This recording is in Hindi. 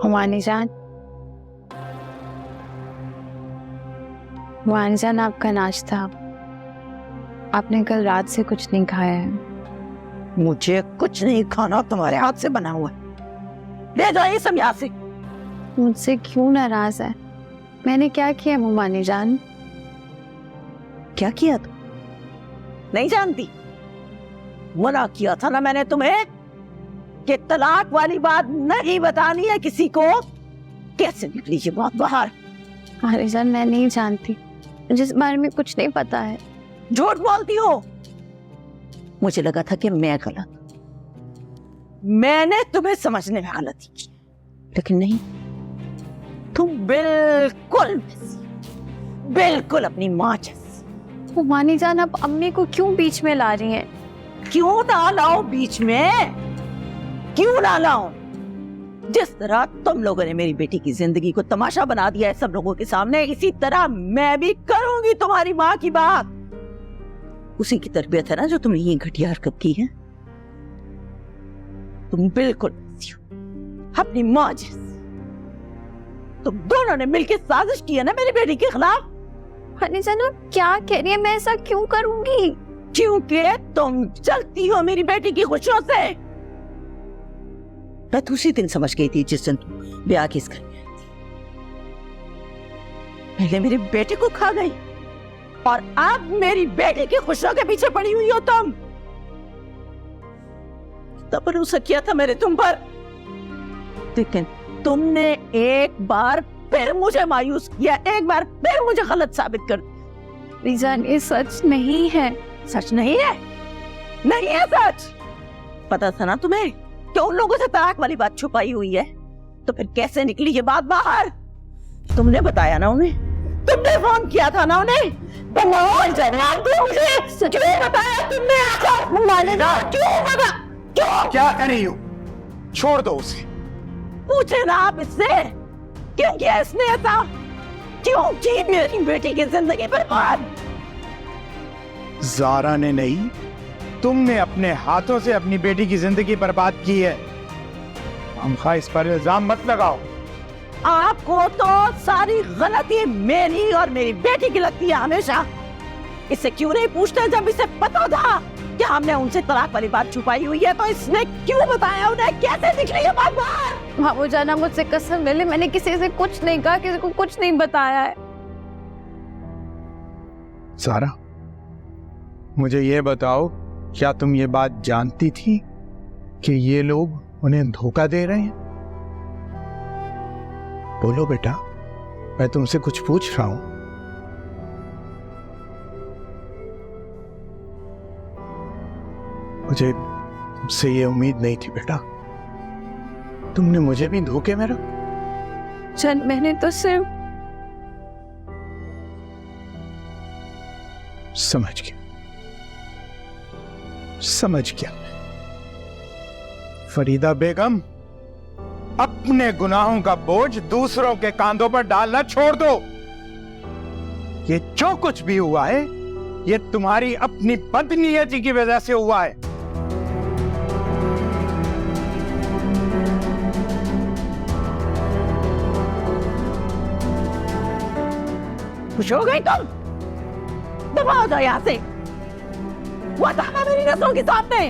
हुमानी जान, हुमानी जान, आपका नाश्ता आपने कल रात से कुछ नहीं खाया है। मुझे कुछ नहीं खाना, तुम्हारे हाथ से बना हुआ है। ले जाओ ये सब यहाँ से। मुझसे क्यों नाराज है? मैंने क्या किया हुमानी जान? क्या किया तुम? नहीं जानती? मना किया था ना मैंने तुम्हें कि तलाक वाली बात नहीं बतानी है किसी को। कैसे निकली ये बात बाहर? अरे जान, मैं नहीं जानती, जिस बारे में कुछ नहीं पता है। झूठ बोलती हो। मुझे लगा था कि मैं गलत, मैंने तुम्हें समझने में गलती की, लेकिन नहीं, तुम बिल्कुल अपनी माँ जैसी। हुमानी जान, आप अम्मी को क्यों बीच में ला रही हैं? क्यों ना लाओ बीच में? क्यों ना लाओ? जिस तरह तुम लोगों ने मेरी बेटी की जिंदगी को तमाशा बना दिया है सब लोगों के सामने, इसी तरह मैं भी करूंगी तुम्हारी माँ की बात। उसी की तरबियत है ना जो तुमने ये घटिया हरकत की है। तुम बिल्कुल अपनी माँ जैसी। तुम दोनों ने मिलकर साजिश की है ना मेरी बेटी के खिलाफ। हुमानी जान, आप क्या कह रही है? मैं ऐसा क्यों करूंगी? क्योंकि तुम चलती हो मेरी बेटी की खुशियों से। मैं तो उसी दिन समझ गई थी जिस दिन तुम ब्याह की इस घर में आई थी। पहले मेरे बेटे को खा गई और अब मेरी बेटी की खुशियों के पीछे पड़ी हुई हो तुम। तब भरोसा किया था मैंने तुम पर, लेकिन तुमने एक बार फिर मुझे मायूस किया, एक बार फिर मुझे गलत साबित कर दिया। रिजान, ये सच नहीं है। सच नहीं है? नहीं है सच। पता था ना तुम्हें कि उन लोगों से तलाक वाली बात छुपाई हुई है, तो फिर कैसे निकली ये बात बाहर? तुमने बताया ना उन्हें, तुमने फोन किया था ना उन्हें। मुझे क्यों बताया तुमने? क्यों बता? क्यों? क्या कर रही हो? छोड़ दो उसे। पूछे ना आप इससे, क्यों किया इसने ऐसा? क्यों की मेरी बेटी की जिंदगी बर्बाद? ज़ारा ने नहीं, तुमने अपने हाथों से अपनी बेटी की जिंदगी बर्बाद की है। हमखा इस पर इल्जाम मत लगाओ। आपको तो सारी गलती मेरी और मेरी बेटी की लगती है हमेशा। इससे क्यों नहीं पूछते जब इसे पता था कि हमने उनसे तलाक वाली बात छुपाई हुई है? तो इसने क्यों बताया उन्हें? कैसे निकली ये बात बाहर? मामू जाना, मुझसे कसम ले ले, मैंने किसी से कुछ नहीं कहा, किसी को कुछ नहीं बताया है। ज़ारा, मुझे ये बताओ, क्या तुम ये बात जानती थी कि ये लोग उन्हें धोखा दे रहे हैं? बोलो बेटा, मैं तुमसे कुछ पूछ रहा हूं। मुझे तुमसे ये उम्मीद नहीं थी बेटा। तुमने मुझे भी धोखे में रख। चल, मैंने तो सिर्फ समझ गया। फरीदा बेगम, अपने गुनाहों का बोझ दूसरों के कांधों पर डालना छोड़ दो। ये जो कुछ भी हुआ है, ये तुम्हारी अपनी बदनीयती की वजह से हुआ है। खुश हो गई तुम? दबा हो जाओ यहाँ से। वो था मेरी नजरों के सामने।